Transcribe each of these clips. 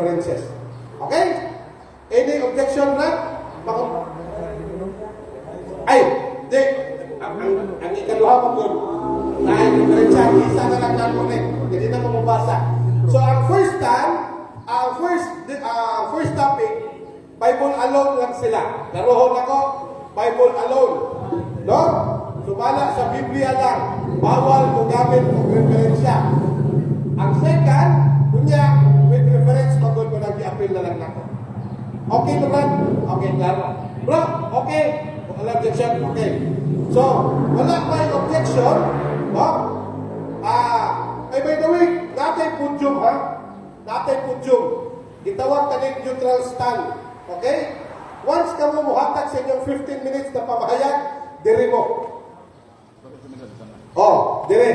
references. Okay? Any objection na? Ay, di. Ang ikaluha mo doon. Dahil referensya, isa na lang natin. Hindi na mamabasa. So, ang first topic, Bible alone lang sila. Naroon ako, Bible alone. No? Sumala sa Biblia lang. Bawal gugamit ng referensya. Ang second, kunya, with reference, magod ko nag-i-appeal na lang nako. Okay naman? Okay, klaro. Bro, okay. Wala objection? Okay. So, wala may objection. No? By the way, natay pudyum, ha? Natay pudyum. Itawag kaning neutral stand. Okay? Once ka mo muhatag sa inyong 15 minutes na pamahayag, diri mo. Dire.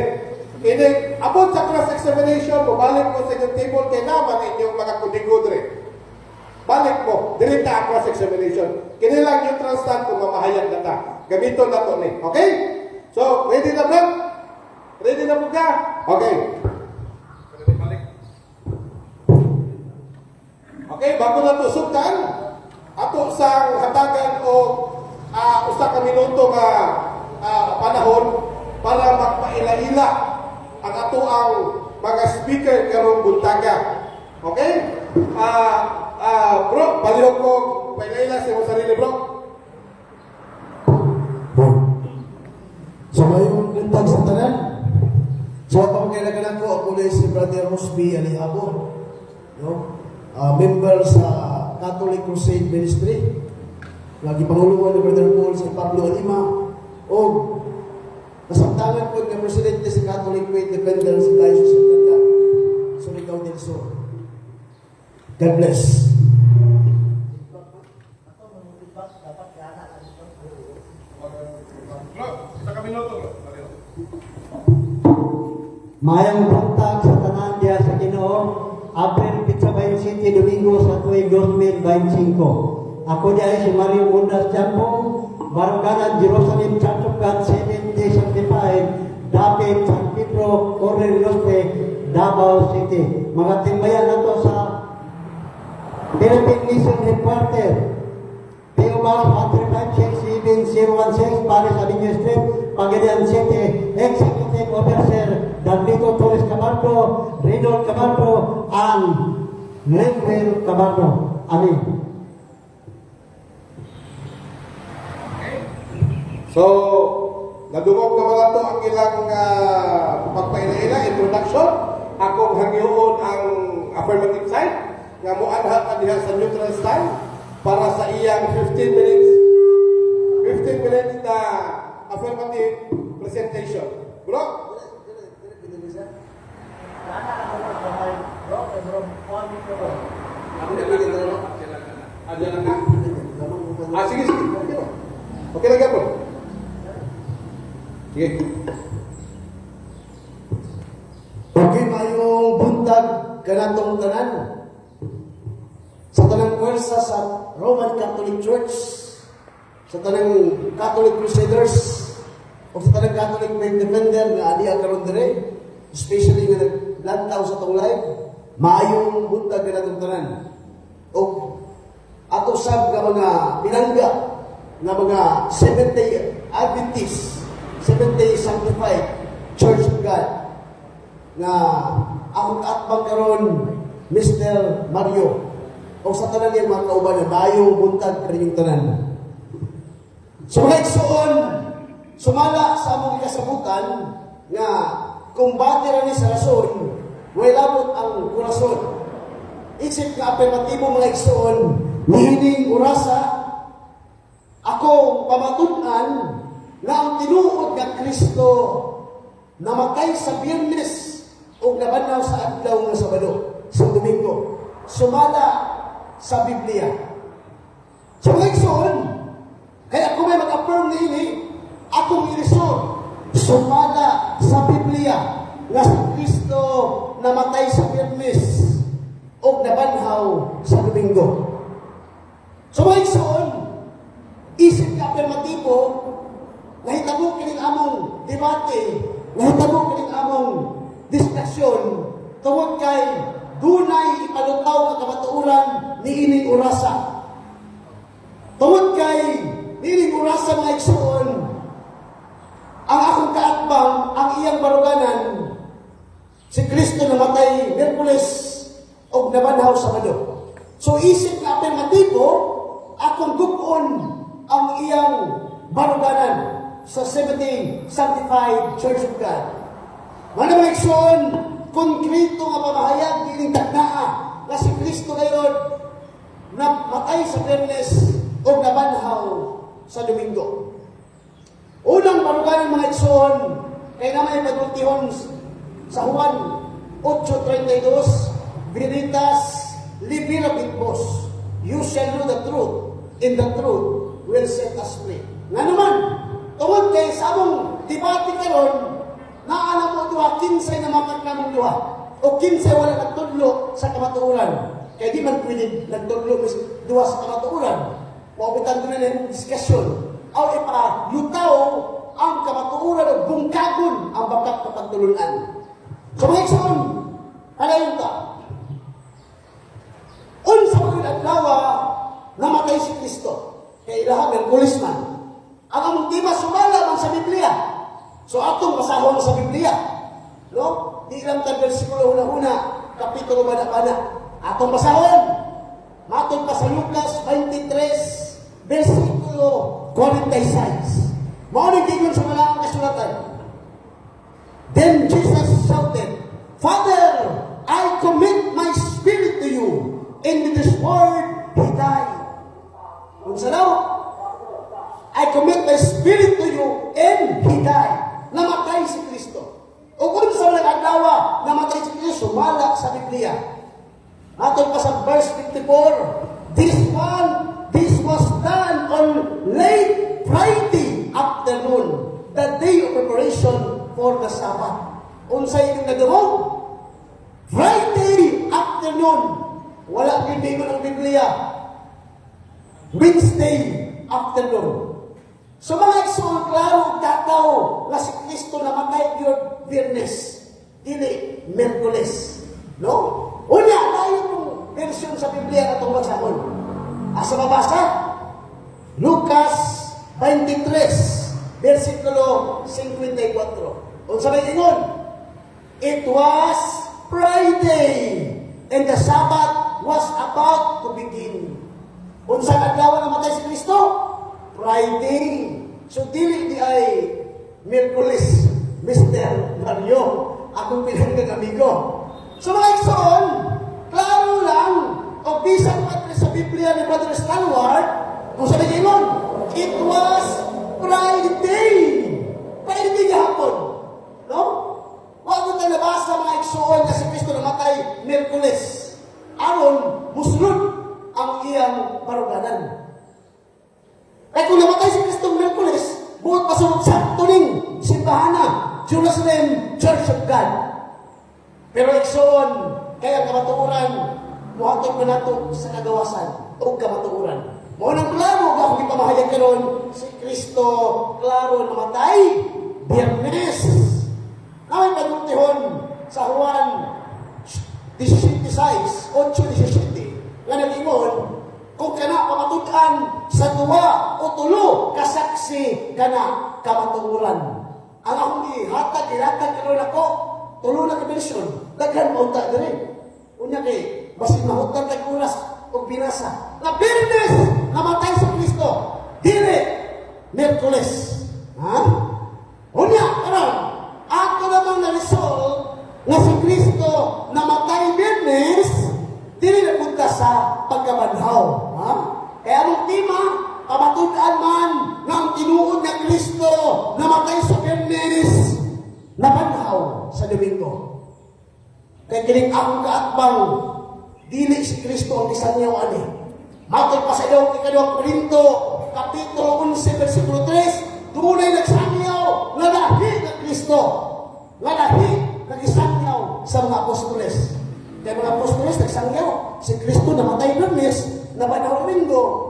Abot sa cross-examination, balik mo sa inyong table, kay naman inyong mga kudigodre. Balik mo, dire ta cross-examination. Kinilang neutral stand kung mamahayag na ta. Gamiton na to ni. Okay? So, ready na ba? Ready na po ka? Okay. Okay, bago na to sugdan, ato sang hatagan o usa ka minuto nga panahon para magpaila-ila ang ato ang mga speaker karong buntaga. Okay? Bro, palihog ko paila-ila sa imong sarili, bro. So, mayroong buntag sa tanan. So, pagkailangan ko, ako na si Brother Rosby Alihabo. No? Member sa Catholic Crusade Ministry. Lagi panguluan ni Brother Paul sa Pablo Alima. O, nasamtangan ko ng Presidente sa Catholic Faith Defender sa Diocese of Tanda. Surigao del Sur. God bless. Mayang buntag sa tanan diya sa Ginoo, April 25 City, Domingo sa tuig 2025. Ako diya si Mario Mundas Jampo, Baruganan, Jerusalem Church of God, 7075, Dapit, San Pedro, Correliope, Davao City. Mga timbayan na to sa Philippine Mission Headquarter, PO Box 135-67016, Paris Avenue Street, Pagadian City, Executive Officer Danlito Torres Camargo, Reynold Camargo, and Glenville Camargo. Amen. So, nadungog na mga to ang ilang pagpaila-ila, introduction. Akong hangyoon ang affirmative side, nga muanha ka diha sa neutral stand para sa iyang 15 minutes na affirmative presentation. Bro? Sige. Okay lagi bro. Sige. Okay, mayong buntag kanatong tanan. Sa tanang pwersa sa Roman Catholic Church, sa tanang Catholic Crusaders, o sa tanang Catholic Faith Defender nga adi ang karon dire, especially nga naglantaw sa tong live, maayong buntag kanatong tanan. O ato sab nga mga pinangga nga mga Seventh-day Adventist, Seventh-day Sanctified Church of God nga ang atbang karon Mr. Mario o sa tanan niyang mga kauban na mayong buntag kaninyong tanan. So mga igsoon, sumala sa among kasabutan nga kung bati ra ni sa rason, way labot ang kurason. Isip nga afirmatibo mga igsoon, nihining urasa, ako pamatud-an na ang tinuod nga Kristo namatay sa Biyernes o nabanaw sa adlaw nga Sabado, sa Domingo. Sumala sa Biblia. So mga igsoon, kaya ako may mag-affirm nini, atong ilisod, sumala sa Biblia nga si Kristo namatay sa Biyernes o nabanhaw sa Domingo. So mga igsoon, isip ka afirmatibo, nahitabo kining among debate, nahitabo kining among diskusyon tungod kay dunay ipalutaw nga kamatuoran niining orasa. Tungod kay niining orasa mga igsoon, ang akong kaatbang, ang iyang baruganan, si Kristo namatay Miyerkules o nabanhaw Sabado. So isip nga alternatibo, akong gupon ang iyang baruganan sa 70 Sanctified Church of God. Mga igsoon, konkreto nga pamahayag dining tagnaa na si Kristo ngayon na matay sa Biyernes o nabanhaw sa Domingo. Unang baruganan mga igsoon, kay na may padultihon sa Juan 8:32, Veritas liberabimus, you shall know the truth, and the truth will set us free. Nga naman, tungod kay sabong debate karon, naalam mo duha, kinsay na makaklamong duha, o kinsay wala nagtudlo sa kamatuoran. Kaya di man pwede nagtudlo duha sa kamatuoran. Mawapitan ko na ng diskasyon. O ipalutaw ang kamatuoran o bungkagon ang bakat kapagtulunan. So mga ikson, palayon ta. Unsa mga adlawa namatay si Kristo. Kaya ilaha Miyerkules man. Ang among tema sumala man sa Biblia. So atong basahon sa Biblia. No? Di lang ta bersikulo una-una, kapitulo bana-bana. Atong basahon. Matod pa sa Lucas 23, versikulo 46. Mao ni gingon sa malaang kasulatan. Then Jesus shouted, Father, I commit my spirit to you. And with this word, he died. Unsa daw? I commit my spirit to you, and he died. Namatay si Kristo. O kung sa mga adlawa, namatay si Kristo, wala sa Biblia. Atong pa sa verse 54, this was done on late Friday afternoon, the day of preparation for the Sabbath. Unsay yung nagamo? Friday afternoon. Wala hindi mo ng Biblia. Wednesday afternoon. So mga igsoon, klaro, tataw, na si Kristo namatay yun Biyernes, dili Miyerkules. No? Unya, tayo yung version sa Biblia na itong basahon. Asa mabasa? Lucas 23, versikulo 54. Kung sabi ingon, it was Friday, and the Sabbath was about to begin. Unsa adlaw namatay si Kristo? Friday. So dili di ay Miyerkules, Mr. Mario, akong pinanggang amigo. So mga igsoon, klaro lang, o bisan pati sa Biblia ni Brother Stanward, kung sabi niya nun, it was Friday. Friday gahapon. No? Huwag mo tayo nabasa mga igsoon na si Kristo namatay Miyerkules. Aron, musulod ang iyang baruganan. Kaya kung namatay si Kristo Miyerkules, buot pasunod sa tuning simbahana, Jerusalem Church of God. Pero igsoon, kaya kamatuoran, muhatod mo nato sa kagawasan o kamatuoran. Mo nang klaro, kung ipamahayag karon si Kristo, klaro namatay, Biyernes. Na may panultihon sa Juan 16:6, 8:17, nga nag-ingon, kung kana pamatudan sa duwa o tulo, kasaksi kana kamatuoran. Ang akong ihatag karon ako, tulo na ka-version, daghan mo unta diri. Unya kay, basin mahutan tag oras o binasa. Na Biyernes, namatay sa Kristo. Dili, Miyerkules. Ha? Unya, karon, ako namang na-resolve na si Kristo namatay Biyernes, dili na punta sa pagkabanhaw. Ha? Kaya anong tema? Pamatudan man na ang tinuod na Kristo namatay sa Biyernes, nabanhaw sa Domingo. Kaya kiling akong kaatbang, dili si Kristo ang isanyaw ani. Matod pa sa iyong ika-2 Korinto, kapitulo 11, versikulo 3, tunay nagsanyaw na lahi na Kristo. Na lahi nag-isanyaw sa mga apostoles. Kaya mga apostoles nagsangyaw. Si Kristo namatay Biyernes, nabanhaw Domingo.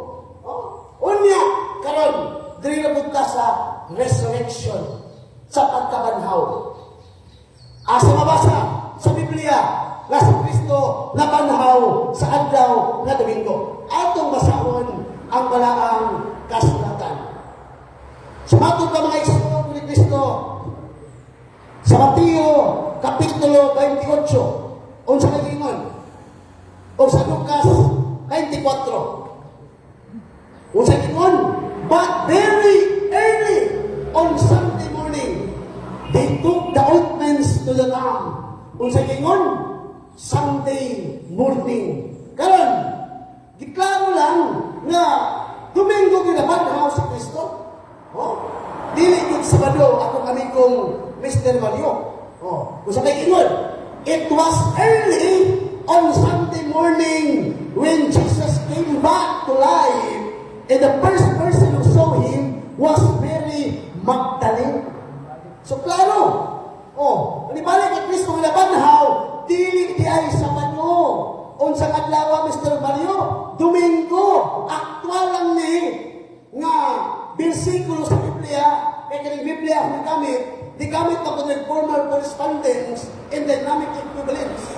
Unya, karon, dili na punta sa resurrection, sa pagkabanhaw. Asa mabasa sa Biblia, nga si Kristo nabanhaw sa adlaw nga Domingo. Atong basahon ang balaang kasulatan. Sumatod ka mga igsoon ni Kristo sa Mateo Kapitulo 28 unsa nagingon o sa Lucas 24 unsa nagingon, but very early on Sunday morning they took the ointments to the tomb. Unsa nagingon, Sunday morning. Karon giklaro lang nga Domingo ginabanhaw si Kristo. Oh, dili gid Sabado ako kami kong Mr. Mario. Oh, kung sa ingon, it was early on Sunday morning when Jesus came back to life, and the first person who saw him was Mary Magdalene. So klaro, oh, nibalik kay Kristo ginabanhaw, dili di ay Sabado. Unsang adlaw Mr. Mario? Domingo. Aktual lang ni nga bersikulo sa Biblia, kaya kaning Biblia ang nagamit, di gamit pa kung formal correspondence and dynamic equivalence.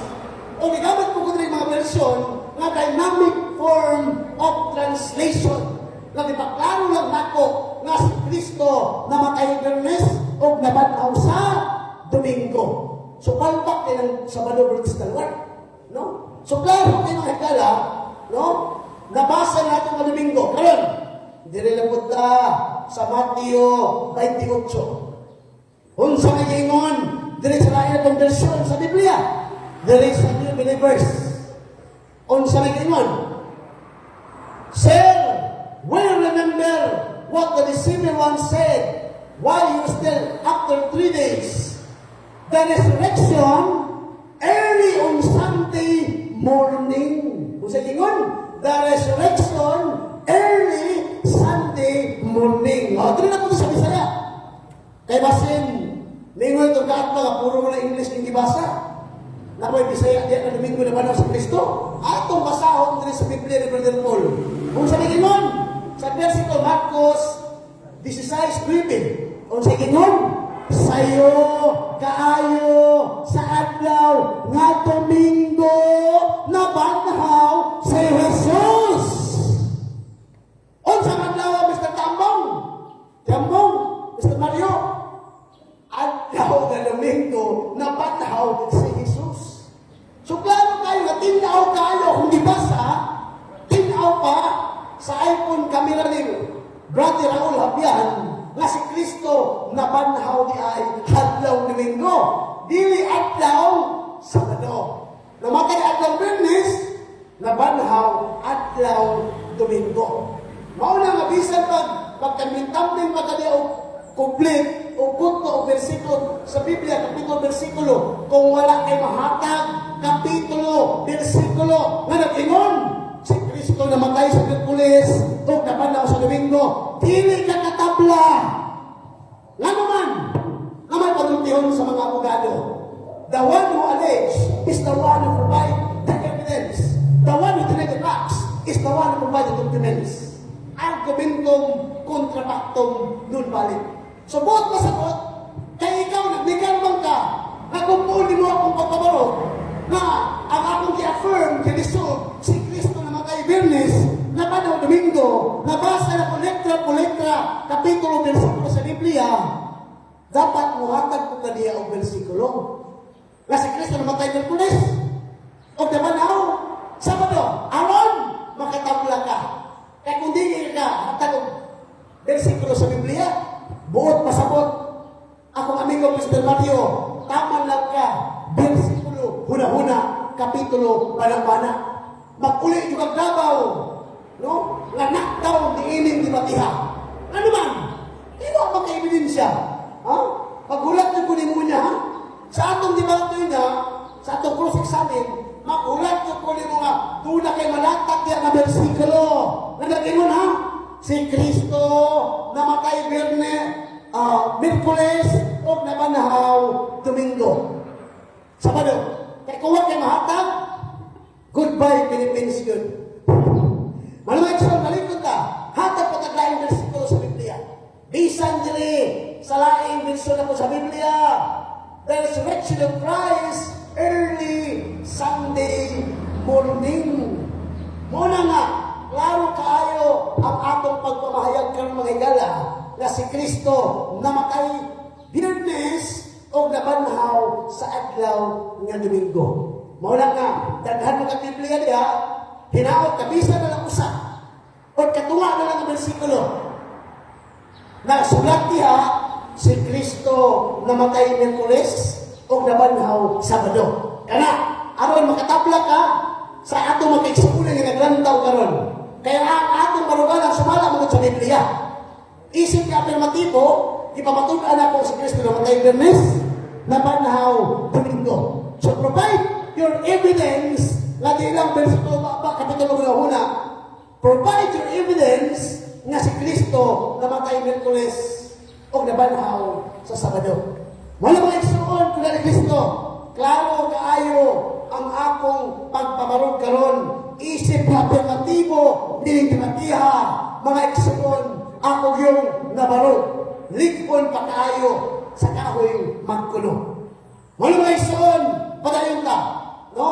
O di gamit po kung mga version nga dynamic form of translation. Nga di paklaro lang nako nga si Kristo namatay Bernes o nabanhaw sa Domingo. So palpak kayo ng Sabado versus Talwar. No? So klaro kayo ng hekala, no? Nabasa natin ang Domingo. Karon, dire na punta sa Mateo 28. Unsa nga gingon dire sa lain atong version sa Biblia, dire sa New Believers. Unsa nga gingon? Sir, will remember what the deceiver once said while he was still after 3 days. The resurrection early on Sunday morning. Unsa gingon? The resurrection early Sunday morning. O, dito na po sa Bisaya. Kaya basin, ningon itong kaat mga puro mo na English yung gibasa. Nakoy Bisaya, diyan na Domingo na banaw sa Kristo. Atong basahon din sa Biblia ni Brother Paul. Kung sa gingon, sa versikulo Marcos 16:9. Kung sa gingon, sayo, kaayo, sa adlaw, nga Domingo, nabanhaw si Jesus. Unsa man adlaw Mr. Tambong? Tambong, Mr. Mario. Adlaw nga Domingo, nabanhaw si Jesus. So klaro kayo na tinaw kayo kung dibasa, tinaw pa sa iPhone camera ni Brother Raul Habian nga si Kristo nabanhaw di ay adlaw Domingo, dili adlaw Sabado. Namatay adlaw Bernes, nabanhaw adlaw Domingo. Mao na nga bisan pagkamintambling pagkadiya og complete o punto o versikulo sa Biblia, kapitulo versikulo, kung wala kay mahatag kapitulo versikulo nga nag-ingon si Kristo namatay sa Miyerkules o nabanhaw sa Domingo, dili ka katabla. Nga naman, nga may panultihon sa mga abogado. The one who allege is the one who provide the evidence. The one who deny the facts is the one who provide the documents. Argumentum contra factum nun valid. So, buot masabot, kaya ikaw, nagbigan man ka, nagpupuli mo akong pagkabarog, na ang akong i-affirm, kinisod, si Kristo namatay Bernes, nabanhaw Domingo, nabasa na kolektra, kapitulo, versikulo sa Biblia, dapat muhatag ko kaniya ang versikulo. Na si Kristo namatay Miyerkules, o nabanhaw Sabado, aron, makatabla ka. Kaya kung di ka hatag ang versikulo sa Biblia, buot pasabot. Akong amigo Mr. Mario, tama lang ka, versikulo, huna-huna, kapitulo, panang-pana. Mag-uli yung magdabaw, no? Nga nakdaw, diining di matiha. Ano man? Iwa magka-ebidensya. Ha? Paghulat yung kunin mo niya, ha? Sa atong dibato niya, sa atong cross-examine, magulat yung kunin mo nga, doon na kayo malatag yan na versikulo. Nagaginoon, ha? Si Kristo namatay Miyerkules o nabanhaw Domingo. Sabado. Kaya kung huwag kayo mahatag, goodbye Philippines yun. Malamang isang malikot ka, hatag pataglaing versikulo sa Biblia. Bisan diri sa laing versikulo na po sa Biblia. The resurrection of Christ early Sunday morning. Muna nga, klaro kaayo ang atong pagpamahayag karon mga higala na si Kristo namatay Biyernes o nabanhaw sa adlaw nga Domingo. Muna nga, daghan mo ka Biblia diha, hinaot kabisa na lang usa o katuwa na lang ang bersikulo. Nagsulat diha, si Kristo namatay Miyerkules o nabanhaw Sabado. Kana, aron makatabla ka sa atong magkaigsuunan nga naglantaw karon. Kaya ang atong marugalan sumala mo sa Biblia. Isip ka afirmatibo, ipamatud-an ako si Kristo namatay Biyernes, nabanhaw Domingo. So provide your evidence nga di lang bersikulo ba kapitulo nga una. Provide your evidence nga si Kristo namatay Miyerkules o nabanhaw sa Sabado. Wala mga igsuon kung na ni Kristo. Klaro kaayo ang akong pagpamarog karon. Isip na afirmatibo, dinigmatiha, mga igsuon, ako yung nabarog. Likon pa kaayo sa kahoy magkuno. Wala mga igsuon, padayon ka. No?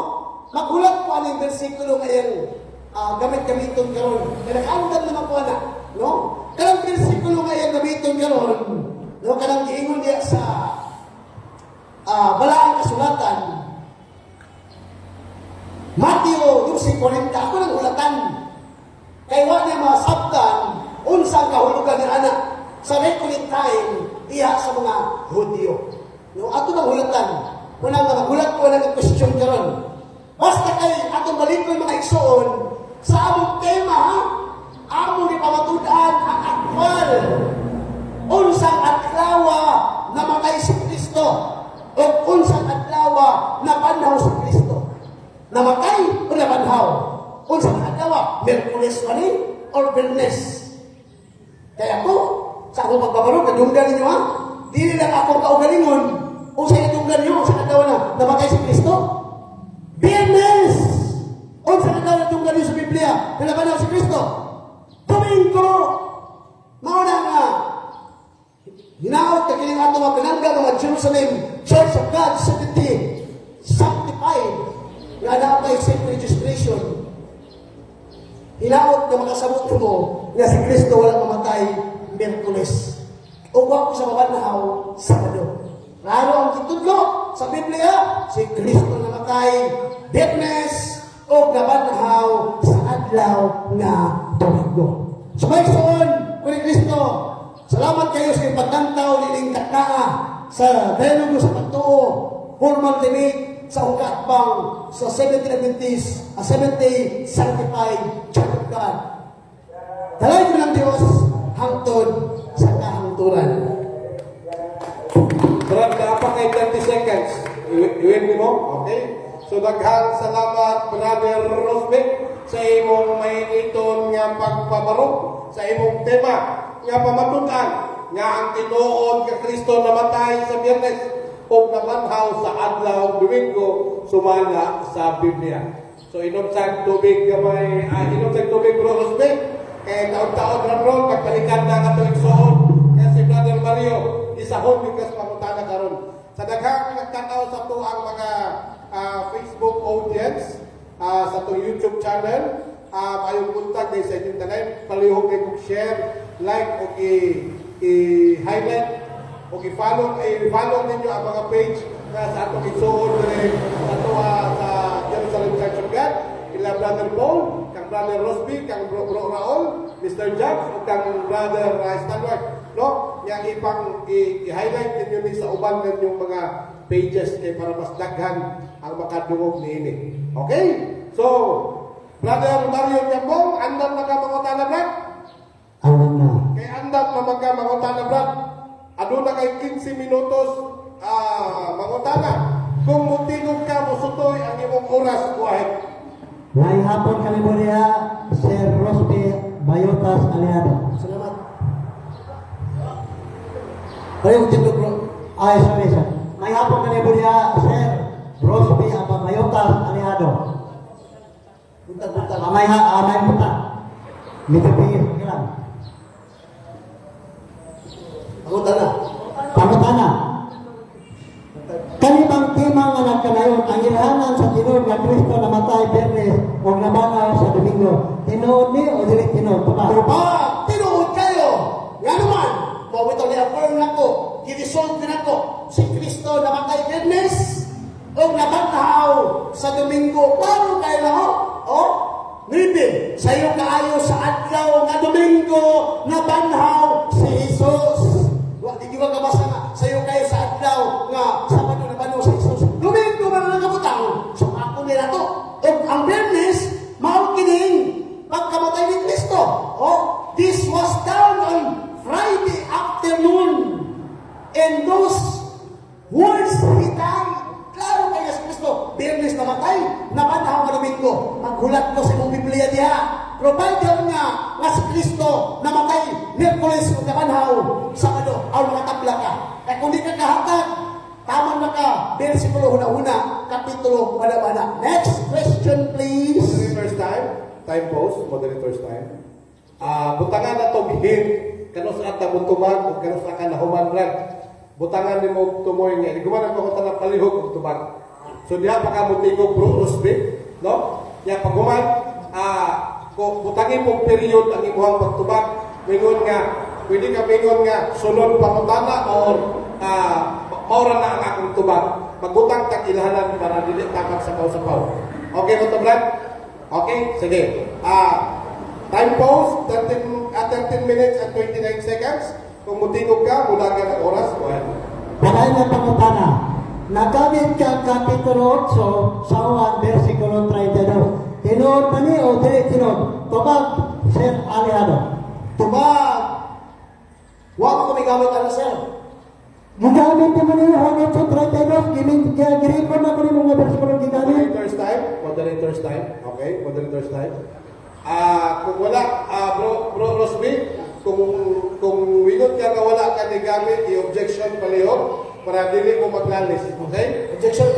Magulat po ang versikulo ngayon. Gamit-gamiton karon. Kaya nakaundan naman po na. No? Karang versikulo ngayon gamiton karon. No? Karang giingon niya sa balaang kasulatan. Mateo 12:40. Ako nang hulatan. Kay wa niya mga sabtan, unsang kahulugan ni anak sa record time iya sa mga Hudyo. No? Ato nang hulatan. Unang nga magulat ko ng question karon. Basta kay atong balikon mga igsoon sa among tema, among ipamatudan ang aktwal unsang adlawa na matay si Kristo o unsang adlawa na banhaw si Kristo. Namatay o nabanhaw? Unsang adlawa? Miyerkules pa ni or Biyernes? Kaya ako, sa akong pagbabarog, kadunggan ninyo ha? Dili lang akong kaugalingon. Unsang kadunggan ninyo, unsang adlawa na namatay si Kristo? Biyernes! Unsang adlawa na dunggan ninyo sa Biblia na nabanhaw si Kristo? Domingo! Mauna nga, hinaot ka kining ato mga pinangga mga Jerusalem Church of God City sanctified nga napay safe registration. Hinaot na makasabot mo nga si Kristo walang mamatay Miyerkules o ako sa mabanhaw Sabado. Raro ang titudlo sa Biblia, si Kristo namatay Biyernes o nabanhaw sa adlaw nga Domingo. Sumayson kung ni Kristo, salamat kayo sa pagkantaw niling taknaa sa dialogo sa pagtuo, formal debate sa ungkatbang sa 70 Sanctified Church of God. Dalay ko ng Diyos hangtod sa kahangturan. Brad, dapat kay 30 seconds. Iwin mo, okay? So daghang salamat, Brother Rosbeck, sa imong may iton nga pagpabarog sa imong tema nga pamatutan nga ang tinuod nga Kristo namatay sa Biyernes o nabanhaw sa adlaw Domingo sumala sa Biblia. So inom sa tubig gamay, inom sa tubig Bro Rosbeck, kay taon-taon ron pagpalikan na katuig suod kaya si Brother Mario isahon bigas pamutana karon. Sa daghang nagtanaw sa tuang mga Facebook audience, sa itong YouTube channel, mayong buntag sa inyong tanan, palihog kayo kong share, like, o i-highlight, o i-follow ninyo ang mga page na sa atong isuod sa tuwa sa Jerusalem Church of God, kila Brother Paul, kang Brother Rosby, kang Bro Raul, Mr. Jobs, o kang Brother Stanward, no? Yang i-highlight ninyo ni sa uban ninyong mga pages kay para mas daghan ang makadungog niini. Okay? So, Brother Mario Nyambong, andam na ka mangutana, Brad? Alam na. Kay andam na magka mangutana, Brad. Aduna kay 15 minutos mangutana. Kung mutingog ka, musutoy ang imong oras, buhay. Ngayong hapon kami po niya, Sir Rosby Bayotas Aliado. Salamat. Ayaw tindog bro. Ay, sorry, sir. Ngayong hapon kami po niya, Sir Rosby Bayotas Aliado. Buntag-buntag. May puta. Medyo pingin, lang. Ako tana. Pangutana. Kani bang tema nga nagkanayon ang ilahanan sa tinod nga o nabanaw sa Domingo. Tinuod ni o dili tinuod pa. Tinuod kayo. Nga naman, mawito ni affirm na ko, giresolve na ko, si Kristo namatay Biyernes, o nabanhaw sa Domingo. Paano kayo na ho? O? Ngipin, sa'yo kaayo sa adlaw nga Domingo, nabanhaw si Jesus. Di ba kabasa nga, sa'yo kayo sa adlaw nga Sabado nabanhaw si Jesus. Domingo man lang kabutang. So ako nila to. O ang Biyernes, maukining pagkamatay ni Kristo. O, this was done on Friday afternoon. And those words he died. Klaro kay Jesus Kristo. Biyernes namatay, nabanhaw nga Domingo. Maghulat ko sa mong Biblia diha. Provider nga nga si Kristo namatay Miyerkules o nabanhaw Sabado aw mga tabla ka. Kaya kung di ka kahatag, tama na ka. Versikulo huna-huna, kapitulo wala-wala. Next question please. Moderator's time, time post, moderator's time. Butangan na to bihin, kano sa ata butuban o kano sa kanahuman rag. Butangan ni mo tumoy nga, di gumanan ko tanang palihog o tuban. So diha pa ka mutingog bro Rusbe, no? Ya paguman, ko butangin mo period ang imuhang pagtubag. Mingon nga, pwede ka mingon nga sunod pangutana o maura na ang akong tubag. Magbutang kag ilhanan para dili takag sa sapaw. Okay mo to, Brad? Okay, sige. Time pause, 13 minutes and 29 seconds. Kung mutingog ka, mula ka ng oras. Go ahead. Pagay na pangutana, nagamit ka Kapitulo 8 sa 1, versikulo 32. Tinuod pa ni o dili tinuod? Tubag, Sir Aliado. Tubag. Huwag mo kumigamit ano, sir. Gigamit naman niyo Honor sa 32, girikon na ko ni mga versikulo gigamit. Moderator's time. Moderator's time. Okay, moderator's time. Kung wala, bro Rosby, kung winod ka na wala ka ni gamit, i-objection palihog para dili mo maglalis. Okay? Objection.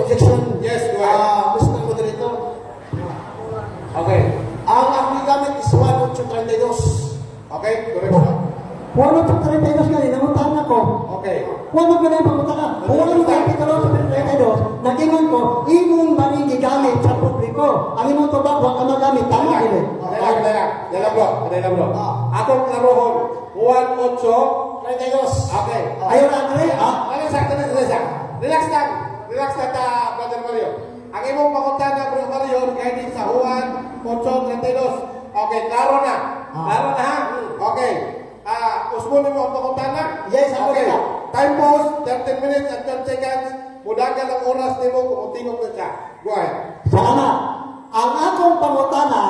Yes, go ahead. Mr. Moderator. Okay. Ang aking gamit is 1.32. Okay, correction. Honor sa 32 nga, inamuntahan ako. Okay. Huwag magmana yung pangutana. Huwag Kapitulo sa 32, nagingon ko, imong maring gigamit sa publiko. Ang imong tubag, huwag ka magamit. Tama gini. Dala bro. Atong klarohon, 1.8. 32. Okay. Ayaw na, Andre. Relax lang, Brother Mario. Ang imong pangutana, Brother Mario, kaya din sa Juan 8:32. Okay, klaro na. Klaro na ha? Okay. Usmunin mo ang pangutana? Yes, ako Okay. na. Time pause, 13 minutes and 10 seconds. Mudagan ang oras nimo kung tingog na siya. Go ahead. Salamat. Ang akong pangutana,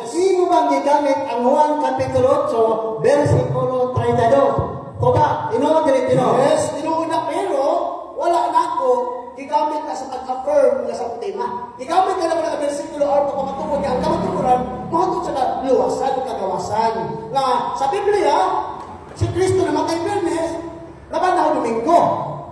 sino bang gigamit ang Juan Kapitulo 8, versikulo 32? Tuba, tinuod dili tinuod? Yes, tinuod na pero wala na ako gigamit na sa pag-affirm nga sa tema. Gigamit na naman ang versikulo or pagpapatungkol niya ang kamatukuran mahutod sa luwasan o kagawasan. Nga sa Biblia, si Kristo namatay Biyernes, nabanhaw Domingo.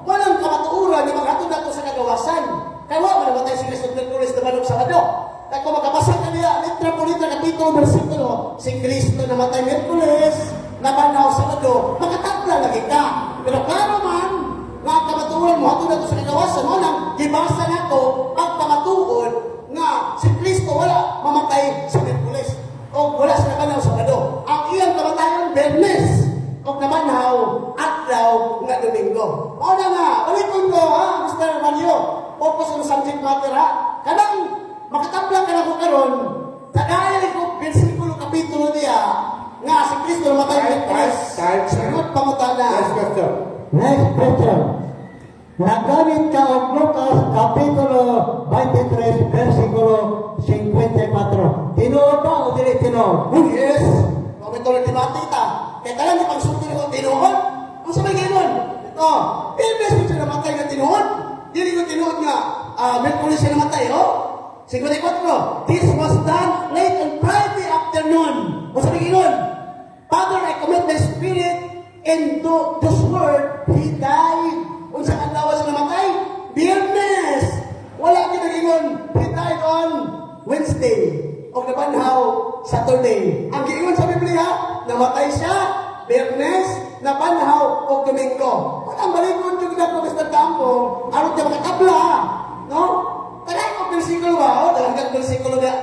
Walang kamatuuran ni maghatod nato sa kagawasan. Kaya wala namatay si Kristo Miyerkules nabanhaw Sabado. Kaya kung makabasa ka niya, litra po litra, kapitulo, versikulo, si Kristo namatay Miyerkules, nabanhaw Sabado, makatabla lagi ka. Pero klaro man, nga kamatuon mo ato nato sa kagawasan mo lang gibasa nato ang kamatuon nga si Kristo wala mamatay sa Miyerkules o wala sa nabanhaw Sabado. Ang iyang kamatayon Biyernes o nabanhaw adlaw nga Domingo. Mao na nga, ulitin ko ha, Mr. Mario. Focus on subject matter ha. Kanang makatablang ka na ko karon dahil ko versikulo kapitulo niya nga si Kristo namatay Miyerkules. Sagot pangutana. Next question. Next question. Nagamit ka og Lucas Kapitulo 23, versikulo 54. Tinuod ba o dili tinuod? Oh yes! Pagkatuloy di matita. Kaya talang di pagsunod ko tinuod. Ang sabay gano'n. Ito, Biyernes ko siya namatay na tinuod. Dili ko tinuod nga, Miyerkules siya namatay, oh? 54. This was done late on Friday afternoon. Ang sabay gano'n. Father, I commit my spirit into this word. He died. Kung sa kanlawas siya namatay, Biyernes. Wala kinagingon. He died on Wednesday. O nabanhaw Saturday. Ang giingon sa Biblia, namatay siya, Biyernes, nabanhaw o Domingo. Walang balikon yung na po Mr. Tampong, aron niya makatabla, no? Talay ko versikulo ba? O, talagang versikulo na.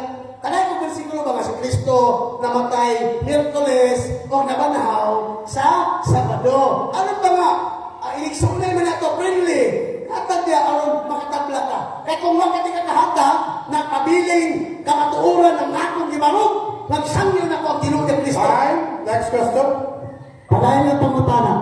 Kanay kong bersikulo ba nga si Kristo namatay Miyerkules o nabanhaw sa Sabado. Ano ba nga? Iligsunay man nato, friendly. Hatag niya aron makatabla ka. Kaya kung wakati ka kahatag, nakabiling kamatuuran ng akong gibarog, nagsangyo na ko ang Ginoo ni Kristo. Fine. Next question. Padayon ng pangutana.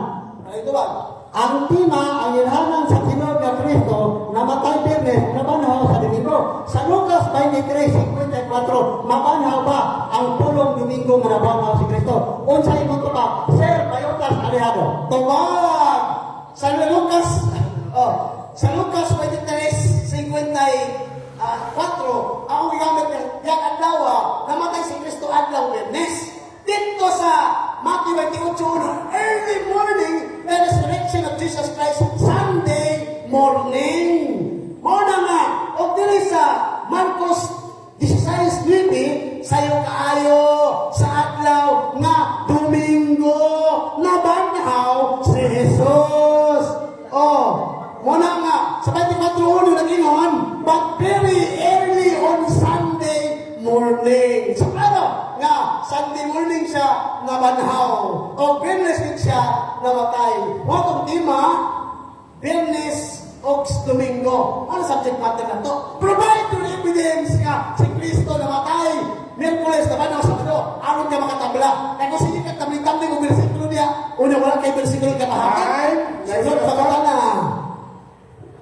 Ano ito ba? Ang tima, ang ilhanan sa Ginoo nga Kristo, namatay Biyernes, nabanhaw sa Domingo. Sa Lucas 23:54, mabanhaw ba ang pulong Domingo nga nabanhaw si Kristo? Unsay mo to ba? Sir Bayotas Alejandro. Tawag! Sa Lucas 23:54, ang ginamit niya, yang adlaw, namatay si Kristo adlaw Biyernes. Dito sa Matthew 28:1, early morning, the resurrection of Jesus Christ, Sunday morning. Muna nga, o dili sa Marcos 16:9, sayo kaayo sa adlaw nga Domingo, nabanhaw si Jesus. Muna nga, sa 24:1 nag-ingon, but very early on Sunday morning. So ano? Nga, Sunday morning siya nabanhaw. O Biyernes din siya namatay. Wakong tima, Biyernes o Domingo. Ano subject matter na to? Provide your evidence nga si Kristo namatay. Miyerkules nabanhaw sa Sabado. Aron ka makatabla. Kaya kung sige ka tabling-tabling o bersikulo niya, una wala kay bersikulo ka mahapit. Fine. Sunod sa katana.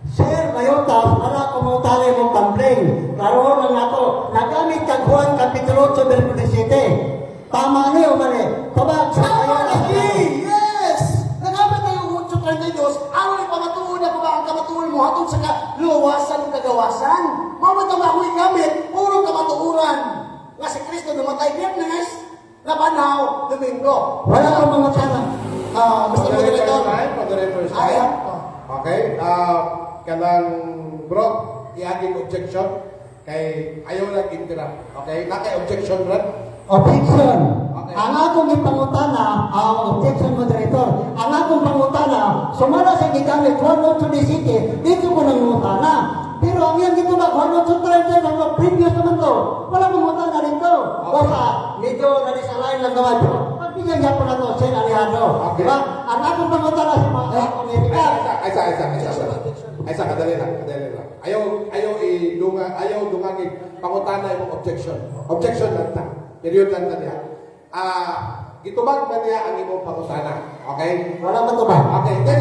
Sir Bayotas, para kumutali mong tambling. Karoon lang nato, nagamit kag Juan Kapitulo 8, versikulo 7. Tama niyo mali. Tubag sa Tama Bayotas. lagi! Yes! Nagamit tayo 8:32. Aron ipamatuon na ba ang kamatuon mo hatod sa kaluwasan o kagawasan? Mawag ang ako'y gamit, puro kamatuuran. Nga si Kristo namatay Biyernes, nabanhaw Domingo. Wala kang mga tsana. Gusto mo Moderator's ganito? time. Moderator's Ay, time. Okay. Kanang bro, iaging objection kay ayaw lang interrupt. Okay? Na kay objection, bro. Objection. Okay. Ang akong ipangutana, ang objection moderator, ang akong pangutana, sumala sa gigamit, Juan 8:17, dito ko nangutana. Pero ang yan dito ba, Juan 8:30, ang previous naman to, wala mangutana rin to. Okay. Basta, medyo nanisalain lang naman to. Pagbigyan niya po na to, Sen Alejandro. Okay. Diba? Ang akong pangutana sa mga Amerika. Aysa, kadali lang. Ayaw dungagin pangutana yung objection. Objection lang ta. Period lang ta niya. Gitubag ba niya ang imong pangutana? Okay? Wala ba to ba? Okay, hindi.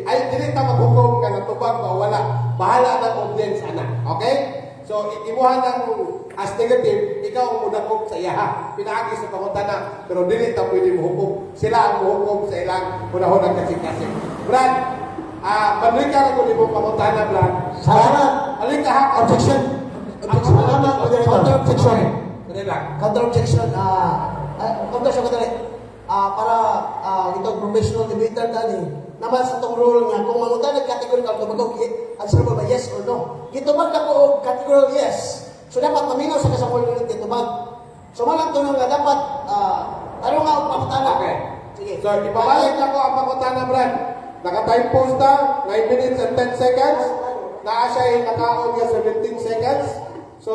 Ay, dili ta maghukom ka na tubag o wala. Bahala ng audience, ana. Okay? So, imuha ng as negative, ikaw ang mudakop sa iyaha. Pinaagi sa pangutana, pero dili ta pwede mohukom. Sila ang mohukom sa ilang hunahunang kasing-kasing. Brad, balik ka na kung di mo pangutana, Brad. Salamat. Balik ka ha. Objection. Salamat, moderator. Counter objection. Dali lang. Counter objection. Counter siya kadali. Para itong professional debater tani. Naman sa itong rule nga, kung mangutan categorical, kung answerable ba yes or no. Gitubag na ko og categorical yes. So dapat maminaw sa kasang word ng gitubag. So malang tunong nga dapat, ano nga ang pangutana. Okay. Sige. So, ipabalik na ko ang pangutana, Brad. Naka-time post na, 9 minutes and 10 seconds. Naa siya ay nakaon niya 17 seconds. So,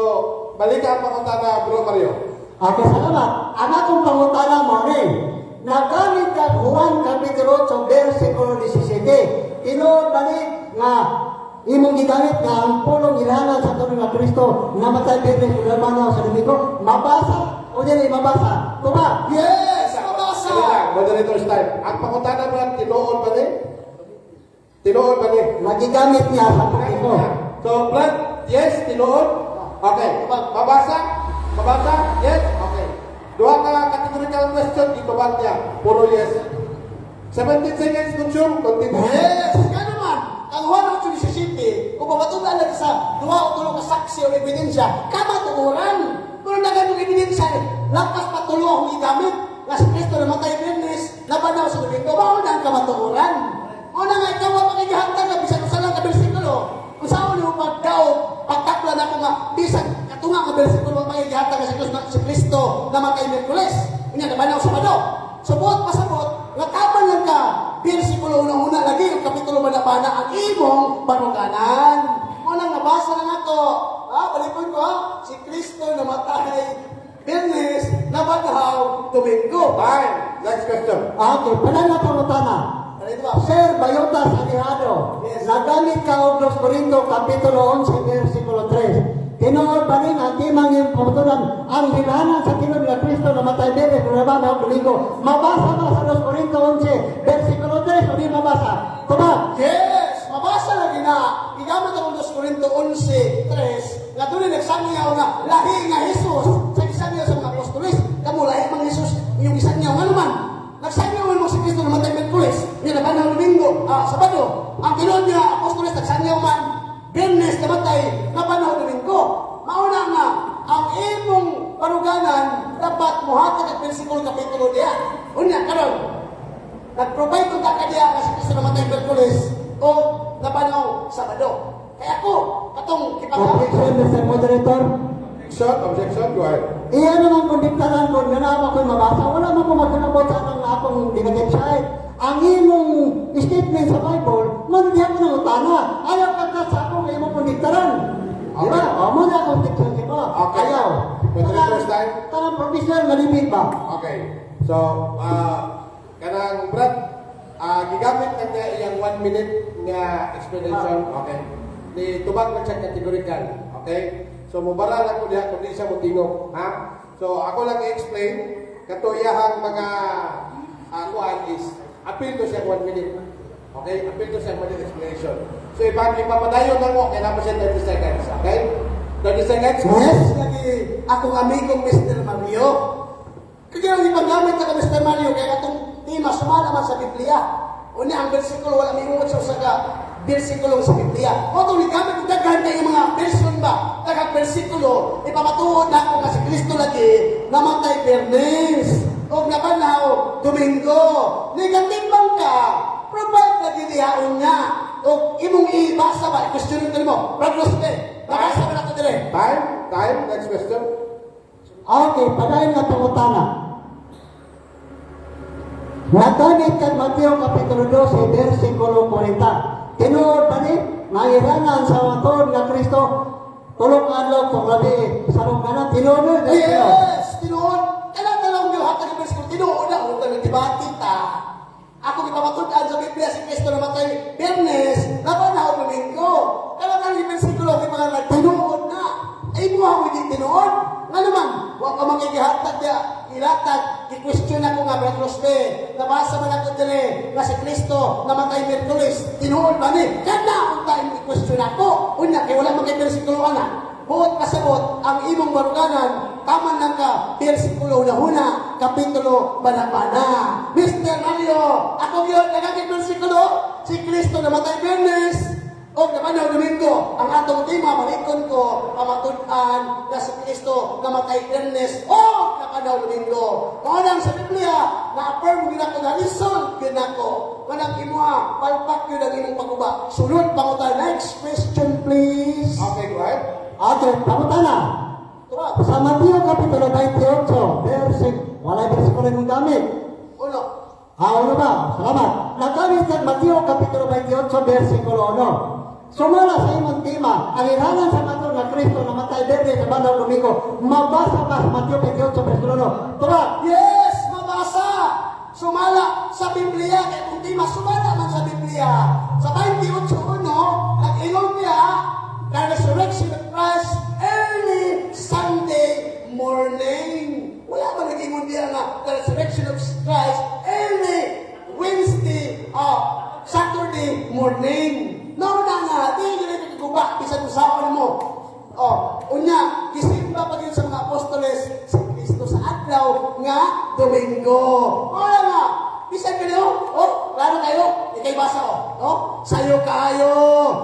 balik ang pangutana, Bro Mario. Okay, salamat. Ang akong pangutana mo rin, nagamit ka Juan Kapitulo 8, versikulo 17. Tinuod balik nga imong gigamit nga ang pulong ilhanan sa tunay nga Kristo namatay Biyernes ulaman sa Domingo. Mabasa o dili mabasa? Tuba? Yes! Mabasa! Dali lang, moderator's time. Ang pangutana, Brad, tinuod ba ni? Tinuod ba ni? Nagigamit niya sa Kristo. So, Brad, yes, tinuod? Okay. Mabasa? Mabasa? Yes? Okay. Duha ka categorical question, itubag niya. Puro yes. 17 seconds, Kutsum. Continue. Yes! Kaya naman, ang Juan 8:17, kung mabatunan lang sa duha o tulong ka saksi o ebidensya, kamatuoran. Pero nagan yung ebidensya, lakas patulo akong igamit. Nga si Kristo namatay Biyernes, nabanaw sa Domingo, bawal na ang kamatuoran. Una nga, ikaw ang pagigihantang nga, bisan usa lang ka bersikulo. Kung saan mo pagdaw, pagtakla na ko nga, bisan katunga nga bersikulo, pagigihantang nga si Kristo namatay Miyerkules. Inya, nabanaw sa Sabado. Subot pasabot, nataban lang ka. Versikulo una-una lagi, yung kapitulo manabana ang imong banuganan. Unang nabasa na nga to. Balikon ko ha. Si Kristo namatay Biyernes, nabanhaw, Domingo. Time. Next question. Okay, panala pangutana. Ano ito ba? Sir Bayota Salihado, Yes. nagamit ka og 2 Corinto Kapitulo 11, versikulo 3. Tinuod ba rin ang timang iyong pagtunan ang hilahanan sa tinuod nga Kristo na matay bebe kung naman ang domingo. Mabasa ba sa 2 Corinto 11, versikulo 3 o di mabasa? Tuba! Yes! Mabasa lagi na. Igamit ang 2 Corinto 11:3 nga doon nagsangyaw nga lahi nga Jesus sa isangyaw sa mga apostolis. Kamu lahi mang Jesus yung isangyaw nga naman. Nagsangyaw mo si Kristo na matay Merkulis. Yung naman ng Domingo, Sabado. Ang tinuod niya apostolis nagsangyaw man Biyernes namatay na panahon Domingo. Mauna nga ang imong paruganan dapat muhatag ang versikulo kapitulo diya. Unya karon nag-provide ko ka kanya kasi Kristo namatay Merkulis o napanaw Sabado. Kaya ako, katong Objection, Mr. Moderator. Objection, go ahead. Iyan naman kung diktaran ko, na naman ko'y mabasa. Wala man ko magkanabot sa akong akong negative side. Ang imong statement sa Bible, mandiyan ko ng utana. Ayaw ka na sa akong imong kung diktaran. Di ba? Okay. O, muna akong diktaran ko. Okay. Ayaw. For the first time? Tarang professional, malimit ba? Okay. So, kanang Brad, gigamit na niya iyang 1 minute nga explanation. Okay. Ni tubag man siya categorical. Okay. So, mubara lang ko diha kung di siya motingog. Ha? So, ako lang i-explain. Katuyahang mga kuan is appeal to siya 1 minute. Okay? Appeal to siya 1 minute explanation. So, ipapadayon lang mo, kaya naman siya 30 seconds. Okay? 30 seconds? Yes, lagi akong amigong Mr. Mario. Kaya ang ipagamit na ka Mr. Mario, kaya itong tema sumalaman sa Biblia. Una, ang versikulo, wala may sa usaga versikulo sa Biblia. O itong igamit ko daghan kayo mga version ba? Daghang versikulo, ipamatuod na ako nga si Kristo lagi, namatay Biyernes, o nabanhaw Domingo. Negatimbang ka, provide lagi dihaon niya. O imong ibasa ba, i-questionin ka mo, Brad Rosbe, nabasa ba na ito dire? Time? Time? Next question? Okay, padayon na pangutana. Nagamit kang Mateo Kapitulo 12, versikulo 40. Tinuod ba ni, nangiranan sa matod nga Kristo, tulong adlaw kung labi sa runganan, tinuod. Yes! Tinuod! Kailan talong niyo hatag ang versikulo? Tinuod na, huwag tayo debate ta. Ako ipapatudan sa Biblia si Kristo na matay Biyernes, nabanhaw Domingo. Kailan ang versikulo, may mga tinuod na. Ay mo ako hindi tinuod. Nga naman, huwag ka magigihatag niya, ilatag, i-question ako nga, Brad Rosbe. Nabasa man ako dili, nga si Kristo namatay Merkulis. Tinuod ba ni? Kada akong tayo i-question ako. Unya, kaya wala mag-versikulo ka na. Buot pasabot, ang imong maruganan, taman lang ka, versikulo na huna, kapitulo bana-bana. Mr. Mario, ako yun, nagagit versikulo, si Kristo namatay Biyernes, o napanaw Domingo, ang atong tema, malikon ko, pamatudan na si Kristo namatay Biyernes, o napanaw Domingo. Kung sa Biblia, na-affirm yun ako, na-resolve yun ako. Manang imuha, palpak yun ang imong pagkuba. Sunod, pangutan. Next question, please. Okay, go ahead. Okay, pangutana. Tuwa. Sa Mateo Kapitulo 28, wala versikulo yung gamit. Uno. Ano ba? Salamat. Nagamit kang Mateo Kapitulo 28, versikulo 1. Sumala sa imong tema, ang iranan sa matod na Kristo na matay berde sa bandang Domingo. Mabasa ba sa Mateo 28, versikulo 1? Tuwa. Yes, mabasa. Sumala sa Biblia. Kaya kung di masumala man sa Biblia. Sa 28.1, nag-ingon niya, the resurrection of Christ early Sunday morning. Wala ba nag-ingon niya nga the resurrection of Christ early Wednesday, Saturday morning. No na nga, di nyo na kikuba, bisan usapan mo. Unya, gisimba pa yun sa mga apostoles, si Kristo sa adlaw nga Domingo. Wala nga, bisan kayo, klaro kayo, ikay basa sayo kayo,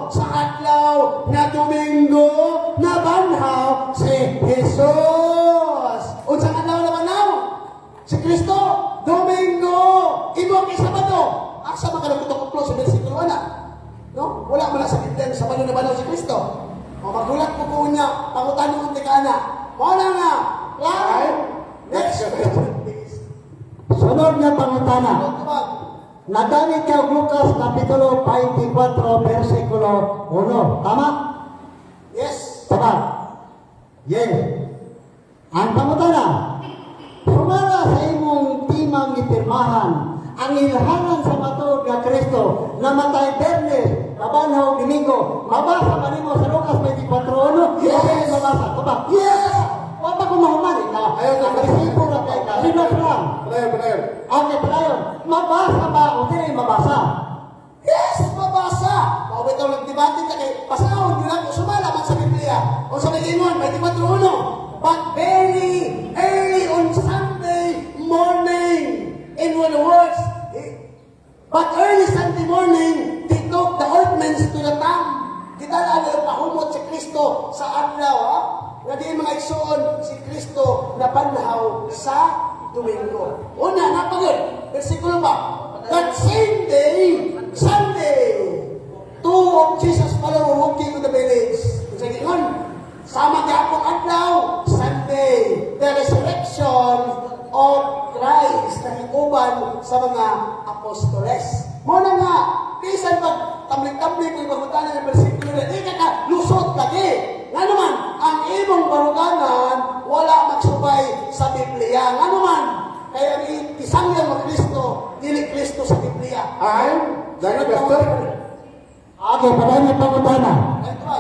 sa adlaw nga Domingo, nabanhaw si Jesus. Unsang adlaw nabanhaw? Si Kristo, Domingo, imo kay Sabado. Asa man ka nagkutok-kutok sa versikulo ana? No? Wala man sa Biblia sa Sabado nabanhaw si Kristo. Magulat ko po niya, pangutan mo ka na. Wala nga. Klaro. Next question, please. Sunod nga pangutana. Tubag. Nagamit ka og Lucas Kapitulo 24, versikulo 1. Tama? Yes. Tama. Yes. Ang pangutana, sumala sa imong timang gipirmahan ang ilhanan sa matod nga Kristo namatay Bernes, Mabanhaw, Domingo. Mabasa ba nimo sa Lucas 24:1? Yes! Mabasa. Aba, yes! Wa pa ko mahuman ka. Ayaw na. Ang resibo na kay ka. Linas lang. Padayon. Okay, padayon. Mabasa ba o di mabasa? Yes, mabasa. Mawit ang nagdebate ka kay pasahon nyo lang kung sumala man sa Biblia. O sa Milingon, may 24:1. But very early on Sunday morning, in one words, but early Sunday morning, they took the ointments to the tomb. Gitala na pahumot si Kristo sa adlaw, ha? Nga di mga igsoon, si Kristo na banhaw sa Domingo. Una, napagod. Versikulo ba? That same day, Sunday, two of Jesus' followers walking to the village. Kung sa gingon, sama gapong adlaw, Sunday, the resurrection of Christ na higuban sa mga apostoles. Muna nga, bisan pag tambling-tambling kung magmutanan ng versikulo na di ka lusot lagi. Nga naman, ang imong baruganan, wala magsubay sa Biblia. Nga naman, kaya ang itisangyan ng Kristo, dili Kristo sa Biblia. Ay, dahil pastor. Okay, padayon ang pangutana. Ito ba?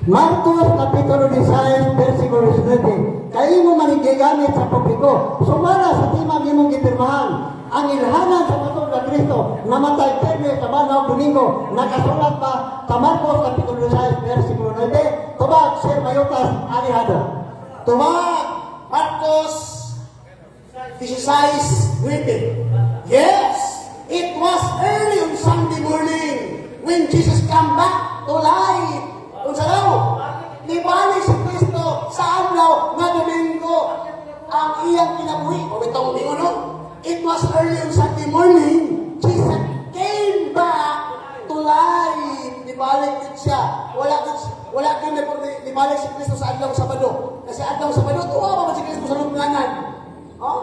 Marcos Kapitulo 16, versikulo 19. Kayo mo manigigamit sa publiko. Sumala sa timang imong gipirmahan. Ang ilhanan sa matod na Kristo, namatay Bernes, Mabanhaw, Domingo. Nakasulat pa sa Marcos Kapitulo 16, versikulo 19. Tubag, Sir Mayotas, Alihado. Tumag, Marcos 16:9. Yes, it was early on Sunday morning when Jesus came back to life. Kung sa daw, nibalik si Kristo sa adlaw nga Domingo ang iyang kinabuhi. O itong no? It was early on Sunday morning. Jesus came back to life. Nibalik din siya. Wala din nibalik si Kristo sa adlaw Sabado. Kasi adlaw Sabado, tuwa pa ba si Kristo sa lubnganan? Oh?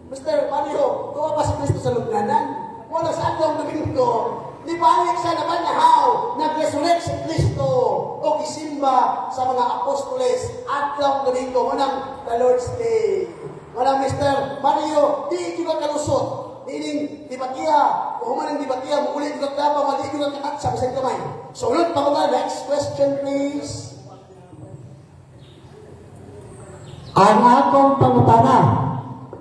Mr. Mario, tuwa pa si Kristo sa lubnganan? Wala sa adlaw Domingo. Nibalik siya na banhaw, nag-resurrect si Kristo o gisimba sa mga apostoles adlaw Domingo, manang the Lord's Day. Manang Mr. Mario, di kita kalusot. Dining dibatiya, o humanang dibatiya, mukulit ko dapat, mali ko kakat sa bisang kamay. So, ulit pa ko na. Next question, please. Ang akong pangutana,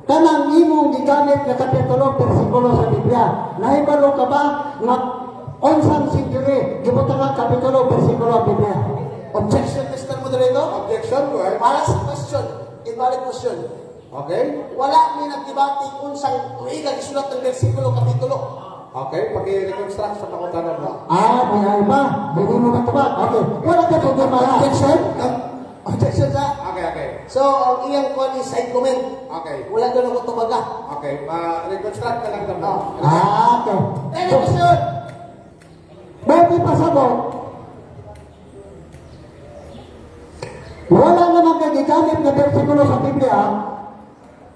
kanang imong gigamit na kapitulo bersikulo sa Biblia. Nahibalo ka ba nga unsang century gibutang ang kapitulo bersikulo sa Biblia? Objection, Mr. Moderator? Objection ko eh. Para sa question, invalid question. Okay? Wala ni nagdebate kung saan tuigan isulat ng bersikulo kapitulo. Okay, pag-reconstruct sa pangutanan mo. May iba. Hindi mo matubag. Okay. Wala ka problema. Objection? Objection sa? Okay. So, ang iyang kwan is side comment. Okay. Wala doon ako tumaga. Okay, ma-reconstruct ka lang naman. Okay. Any question? Bakit pasabot? Wala naman kagigamit na bersikulo sa Biblia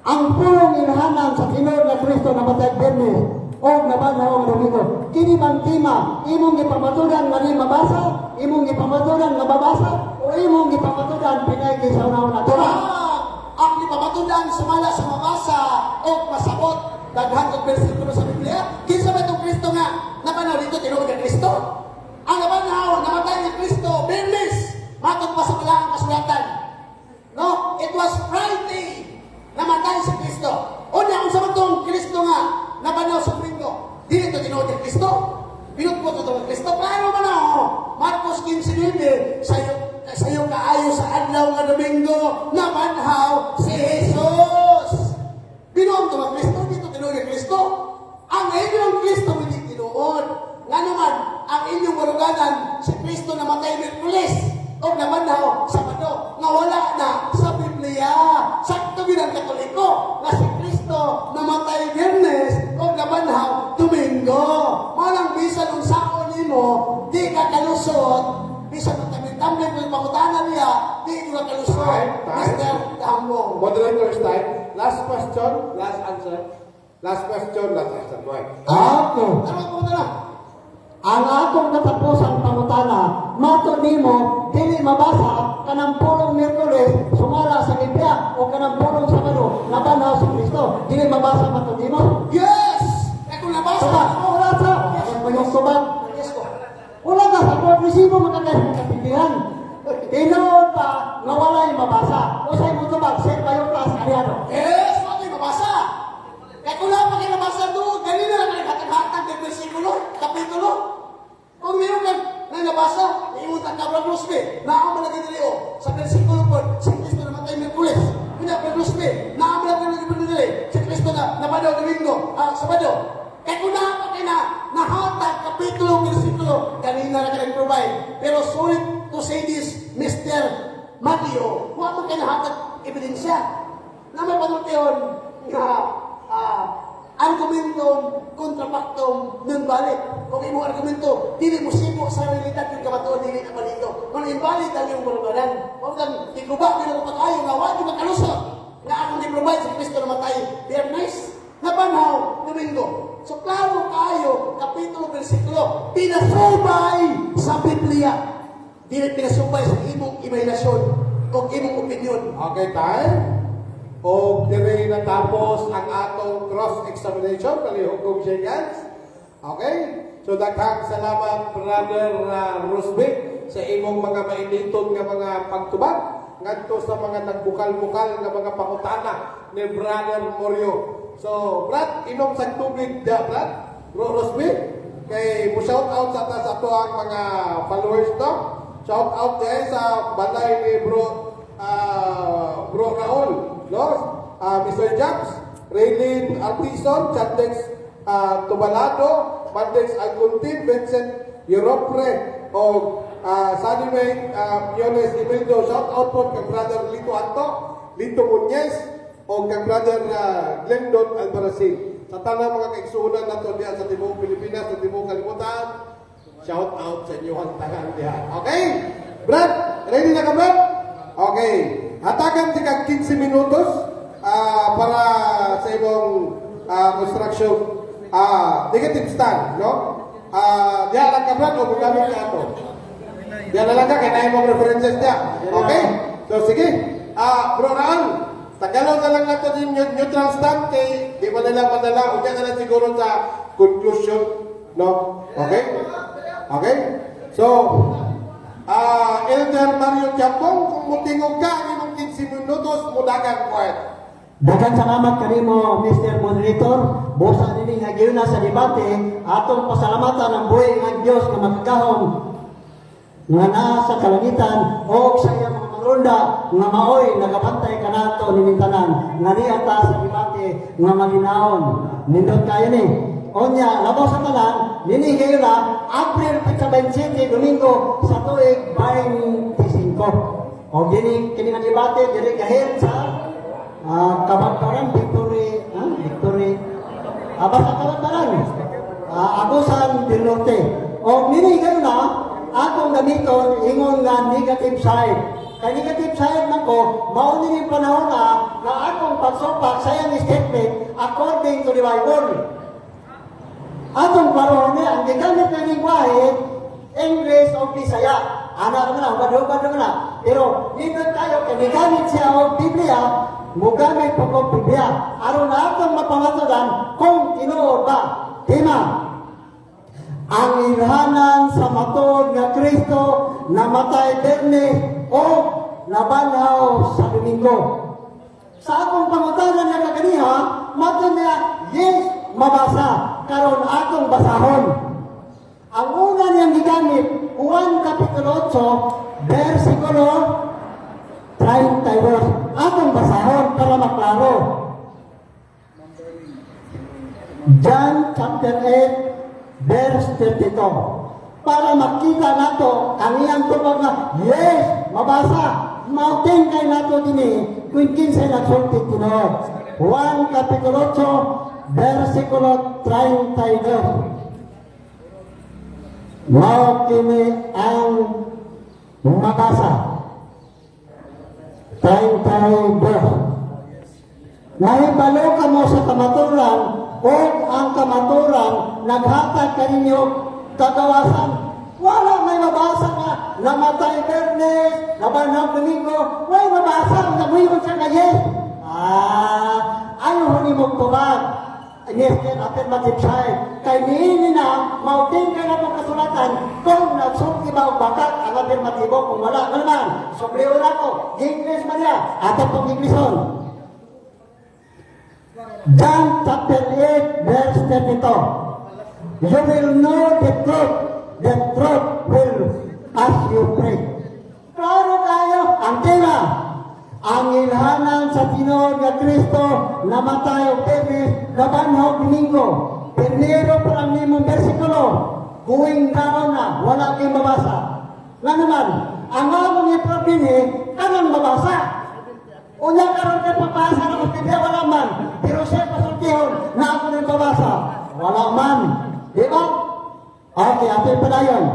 ang pulong ilhanan sa Kinod na Kristo na matay Bernes o nabanhaw ang Domingo. Kini bang tima, imong gipamatudan nga rin mabasa, imong gipamatudan nga babasa, o imong gipamatudan pinay kay sa una-una. Ang ipamatudan sumala sa mabasa o masabot daghan kag bersikulo sa Biblia. Kinsa ba itong Kristo nga? Napanaw dito tinuod nga Kristo? Ang nabanhaw, namatay ni Kristo, Bernes, matod pa sa kailangang kasulatan. No? It was Friday. Namatay si Kristo. Una, kung sa matong Kristo nga, nabanaw sa Domingo. Dili ito tinuod ni Kristo. Pinutpot ito ng Kristo. Klaro man ako. Marcos 15:9, sayo kaayo sa adlaw nga Domingo, nabanhaw si Jesus. Binuong ito ng Kristo, dito tinuod ni Kristo. Ang inyong Kristo hindi tinuod. Nga naman, ang inyong baruganan, si Kristo namatay Miyerkules. O nabanhaw Sabado, nga wala na sa Biblia. Sakto binang Katoliko nga si Kristo namatay Biyernes o nabanhaw Domingo. Malang bisan ang saon nimo, di ka kalusot. Bisan ang tamit-tamit ng pangutanan niya, di ka kalusot. Time. Mr. Damo. Moderator's time. Last question, last answer. Last question, last answer. Go ahead. Okay. Ano po na? Ang akong katapusang pangutana, mato nimo, dili mabasa kanang pulong Miyerkules, sumala sa Biblia, o kanang pulong Sabado, nabanaw sa Kristo. Dili mabasa man ito, di mo? Yes! Eh kung nabasa, Subak, wala sa. Ano mo yung subak? yes ko. Wala ka sa progresibo magkakasin sa Biblian. Tinood pa, nga wala yung mabasa. O sa'yo mo subak, sir pa yung taas karyado. Yes, wala yung mabasa. Eh kung wala pa kayo nabasa doon, ganun na lang kayo hatag-hatag ng versikulo, kapitulo. Kung meron kang nabasa, iutan ka Brad Rosby, naamo na ganito sa versikulo po, si Kristo namatay Miyerkules. Kuna, Brad Rosby, naamo na ganito si Kristo na nabadaw Domingo, Sabado. Eh kung nakapatay na, nahatag, kapitulo, versikulo, kanina na ka nag-provide. Pero sorry to say this, Mr. Mario, huwag mo kayo nahatag ebidensya. Na may panultiyon nga argumentum kontrapaktum nun balik. Kung imo argumento, dili mo sibo sa realidad yung kabatuan, dili na palito. Kung invalid ang iyong baruganan, huwag kang ikuba, pero kung pag-ayo, nga huwag yung makalusot. Na akong di-provide sa Kristo na matay. They're nice. Nabanhaw, Domingo. So, klaro kayo, kapitulo, versikulo, pinasubay sa Biblia. Dili pinasubay sa imong imahinasyon o imong opinion. Okay, tayo. O dire natapos ang atong cross-examination, palihog kong shake hands. Okay? So daghang salamat, Brother Rusby, sa imong mga mainitod nga mga pagtubag ngadto sa mga nagbukal-bukal nga mga pangutana ni Brother Morio. So, Brad, inom sa tubig da, Brad, Rusby, kay mo shout out sa ato ang mga followers to. Shout out din sa balay ni Bro Raul, no? Mr. Jax, Raylene Artison, Chantex Tubalado, Mandex Alcuntin, Vincent Europre, o Sunny May Piones Imeldo. Shout out po kay Brother Lito Anto, Lito Muñez, o kay Brother Glendon Albaracin. Sa tanang mga kaigsuunan nato diya sa Timog Pilipinas, sa Timog Kalimutan, shout out sa inyo ang tagang diyan. Okay? Brad, ready na ka, Brad? Okay. Hatagan di kag 15 minutos para sa imong construction. Negative stand, no? Diya lang ka, Brad, o magamit ka ito. Diya na lang ka, kaya na imong references diya. Okay? So, sige. Bro Raul, tagalog na lang nato din yung neutral stand kay di pa nila padala. O diya na lang siguro sa conclusion, no? Okay? Okay? So, Elder Mario Japong, kung mutingog ka, ang imong 15 minutos, mudagan ko eh. Daghang salamat kanimo, Mr. Moderator. Busa nini nga giuna sa debate, atong pasalamatan ang buhay nga Dios nga magkahom nga naa sa kalangitan o sa iyang mga manunda nga maoy nagapantay kanato ni tanan nga niya ta sa debate nga maginaon. Nindot kayo ni. Onya, labaw sa tanan, nini kayo na, April 27, Domingo, sa tuig 25. O gini, kini nga debate, diri kahit sa Kabagbaran, Victory, basta Kabagbaran, Agusan del Norte. O nini kayo na, akong gamiton, ingon nga negative side. Kaya negative side man ko, maunin yung panahon na akong pagsupak sa iyang statement according to the Bible. Atong paron niya, ang gigamit na lingwahe, English o Bisaya. Ana naman na, hubad-hubad naman na. Pero, nindot tayo, kaya gigamit siya o Biblia, mugamit po kong Biblia. Aron na atong mapangatudan kung tinuod ba. Tema, ang ilhanan sa matod nga Kristo namatay Berne o nabanaw sa Domingo. Sa akong pangutanan niya kaganiha, matod niya, yes, mabasa. Karon atong basahon. Ang una niyang gigamit, Juan Kapitulo 8, versikulo 32. Atong basahon para maklaro. John chapter 8, verse 32. Para makita nato ang iyang tubag na, yes, mabasa. Mauting kay nato dini, kung kinsay nagsulti tinuod. Juan Kapitulo 8, versikulo 32. Mao kini ang mabasa. 32. Nahibalo ka mo sa kamaturan o ang kamaturan naghatag kaninyo kagawasan. Wala may mabasa nga namatay Bernes, nabanang Domingo, way mabasa, namuyon siya kaye. Ayaw ni mo tubag. Inisten affirmative side. Kay niini na, mautin ka na itong kasulatan kung nagsulti ba o bakat ang affirmatibo kung wala. Ano naman? Sobreo na ko. English man niya. Ato pong Englishon. John chapter 8 verse 32. You will know the truth. The truth will as you pray. Klaro kayo. Ang tema. Ang ilhanan sa Pinoon nga Kristo namatay o Pepe nabanhaw Domingo. Pinero pa lang nimong bersikulo. Kuwing naon na, wala kayong mabasa. Nga naman, ang among ipabini, kanang mabasa. Unya karon ka papasa na kung Biblia, wala man. Pero siya pasultihon na ako nang babasa. Wala man. Di ba? Okay, atin pa na yun.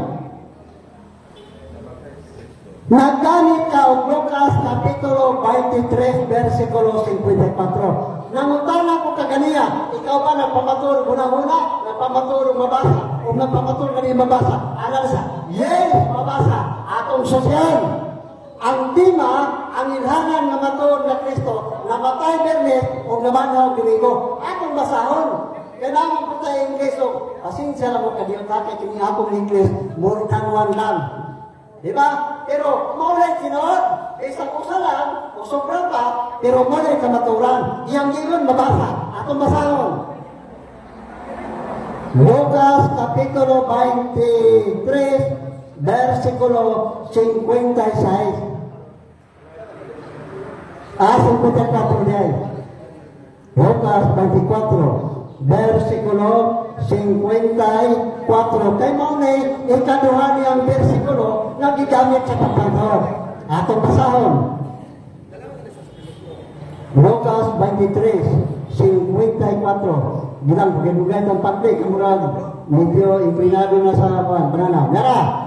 Nagganit ka o Lucas Kapitulo 23, versikulo 54. Nangutana ko kaganiya, ikaw ba nagpamaturo una-una, nagpamaturo mabasa, o nagpamaturo ganyan mabasa? Alam sa, yes, mabasa, atong sosyal. Ang tima, ang ilhanan na maturo na Kristo, namatay Bernes, o namanhaw Domingo, atong basahon. Kailangan ko tayo English, o pasensya lang mo kadiyon takay, kini akong English, more than one lang. Diba? Pero maulay sinood, isang usa lang, o sobra pa, pero maulay kamaturan. Iyang gigon mabasa, atong basahon. Lucas Kapitulo 23, versikulo 56. 54 diay. Lucas 24, versikulo 54. Kay mo ni ikaduha niyang bersikulo nga gigamit sa pagkantor. Atong basahon. Lucas 23, 54. Bilang bugay-bugay ng public, murag medyo imprinado na sa banana. Nara!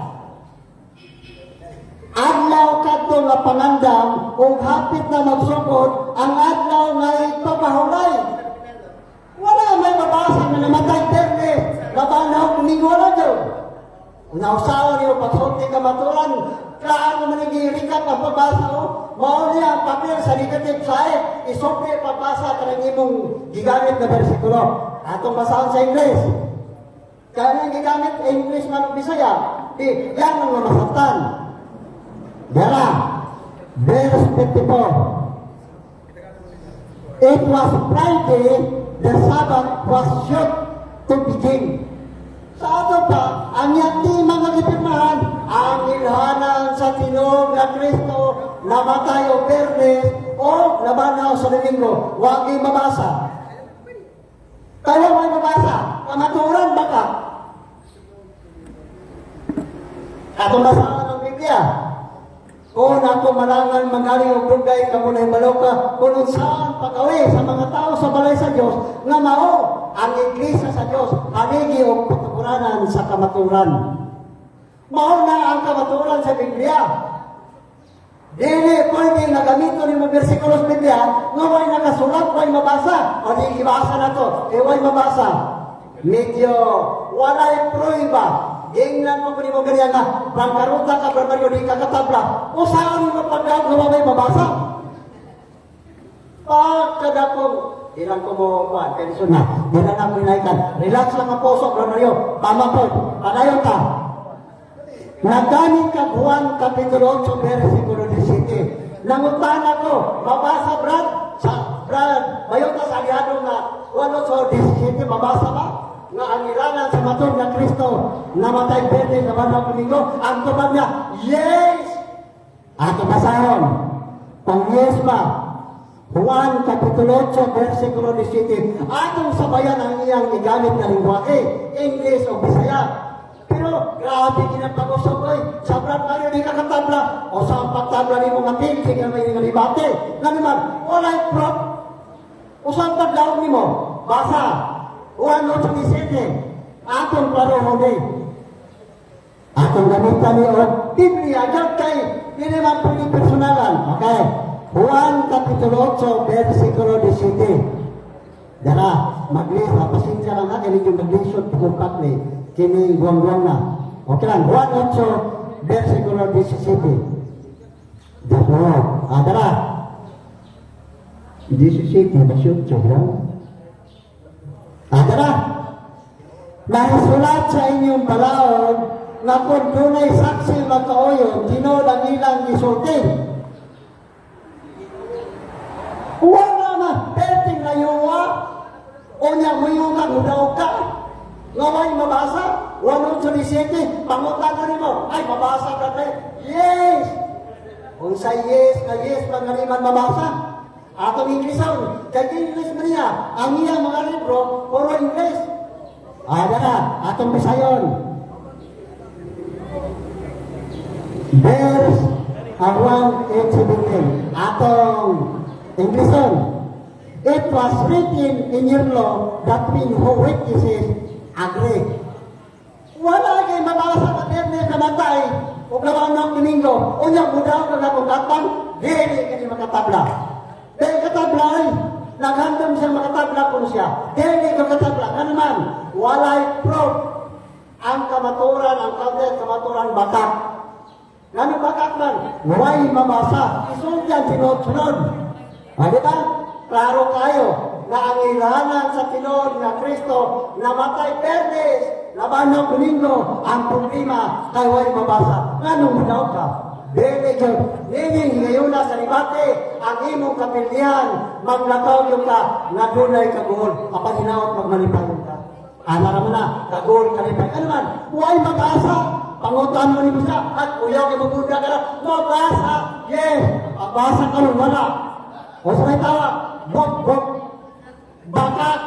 Adlaw kadto nga pangandam ug hapit na magsugod ang adlaw nga ipapahulay. Wala may mabasa na namatay Bernes, nabanaw Domingo na dyan. Nausawa niyo pagsulti kamaturan, kaano man nagirikat ang pabasa o, mauli ang papel sa negative side, isopre pabasa ka ng imong gigamit na versikulo. Atong basahon sa English. Kaya nang gigamit English man o Bisaya, yan ang mamasaktan. Dara, verse 54. It was Friday, the Sabbath was shoot to begin. Sa ato pa, ang yati mga gipirmahan, ang ilhanan sa tinog na Kristo, namatay o Bernes, o nabanaw sa Domingo, huwag yung mabasa. Kaya may mabasa, kamaturan baka. Atong basahan ng Biblia. Kung ako malangan magaling o brugay kamunay maloka, kung saan pagawi sa mga tao sa balay sa Diyos, nga mao ang iglesia sa Diyos, haligi o pagkakuranan sa kamaturan. Mao na ang kamaturan sa Biblia. Dili pwede na gamito ni mga versikulos Biblia, nga way nakasulat, way mabasa, o di ibasa na to, way mabasa. Medyo walay pruiba. Ingnan mo kung mo ganyan na, pangkaruta ka, Mario, di ka katabla. O saan mo pagdaw na may mabasa? Pagkadapong, ilang ko mo, pension na, ilan na pinaikan. Relax lang ang puso, Mario, tama po, panayon ka. Nagdanit ka, Juan, Kapitulo 8, versikulo 17. Nangutan ako, mabasa, Brad, mayon ka sa aliado na, 1:17, mabasa ba? Nga ang ilangan sa matong na Kristo, namatay Bernes, nabanhaw Domingo, ang tubag niya, yes! Ato basahon, pang yes ba? Juan Kapitulo 8, versikulo 17. Atong sabayan ang iyang igamit na lingwahe, English o Bisaya. Pero grabe kinapag-usap ko sabrang kayo di kakatabla o sa pagtabla ni mo nga pinti nga may ngalibate. Nga naman, walay prop. Usang paglaw ni mo, basa. Juan 8:17, atong paruhon ni. Atong gamitan ni o Biblia, dyan kay, hindi naman pwede personalan. Okay. Juan Kapitulo 8, versikulo 17. Dara, mag-list, pasensya lang natin yung mag-lisod pagkumpat ni, kini guwang-guwang na. Okay lang, Juan 8, versikulo 17. Dapat, adara. 17, masyot, sobrang. Adara. Nahisulat sa inyong balaod na kung tunay saksi magkauyon, tinod ang ilang gisulti. Wala na, perting na yuwa, o niya muyungan daw ka. Ngaway mabasa, 1:17, pangutan rin mo, ay mabasa ka tayo. Yes! Kung sa yes lang nga mabasa. Atong Ingleson, kay English mo niya, ang iyang mga libro, puro English. Ada na, atong Bisayon. Verse around 8:17, atong Ingleson. It was written in your law that we who witnesses agree. Wala kay mabasa ka Biblia kamatay o kawan ng Domingo. Unya mudaw ka na kung dili ka ni makatabla. Dili katabla ay naghandom siya makatabla kung siya. Dili ka katabla. Kanaman, walay proof. Ang kamaturan, ang kamaturan bakat. Ngano bakat man? Way mabasa. Isulyan sinod-sunod. Di ba? Klaro kayo na ang ilahanan sa Pinoy na Kristo namatay Pernes, laban ng Domingo, ang problema kay way mabasa. Nganong daw ka? Dili ka, nining ngayon na sa libate, ang imong kapilyan, maglakaw yung ka, na dunay kagol, kapaginaot magmalipayon ka. Ana naman na, kagol, kalipay. Ano man, way mabasa. Pangutan mo ni Musa, at uyaw kay mabuda ka na, mabasa. Yes, mabasa ka rin, wala. O sa may tawa, bok, bakat.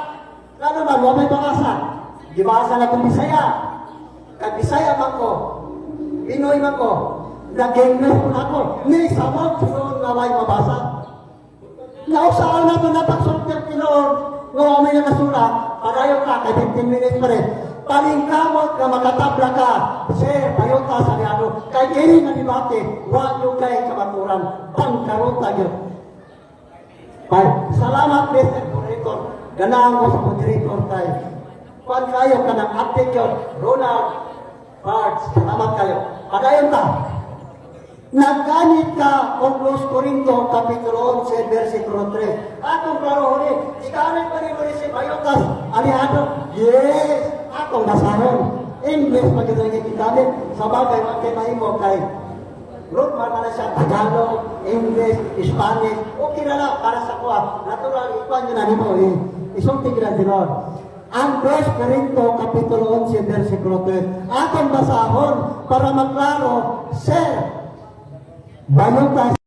Ano man, wala may bakasa. Gibasa na itong Bisaya. Kag Bisaya man ko, Pinoy man ko, nag-English ko na ako. Ni sabot, sunod nga may mabasa. Nausaan na ito na pagsultir Pinoy, nga may nakasulat, padayo ka, kay 15 minutes pa rin. Palingkamot na makatabla ka, sir, payota sa liado, kay kini na dibate, huwag yung kay kamaturan, pangkarota yun. Salamat, Mr. Moderator. Ganahan ko sa moderator tayo. Kuan kayo ka ng update yun. Ronald Bards, salamat kayo. Padayon ta. Nagganit ka o 2 Corinto, Kapitulo 11, versikulo 3. Atong klaro huli, ikanit pa rin mo rin si Bayotas, aliado. Yes! Atong nasahon. English, magiging ikanit. Sa bagay, kay mahimo kay Lord, man na siya, Tagalog, English, Spanish, okay na lang para sa kuha. Natural, ikuan nyo na nimo, isulti ka na din. Ang 2 Corinto, Kapitulo 11, versikulo 3. Atong basahon para maklaro, Sir, Bayotas,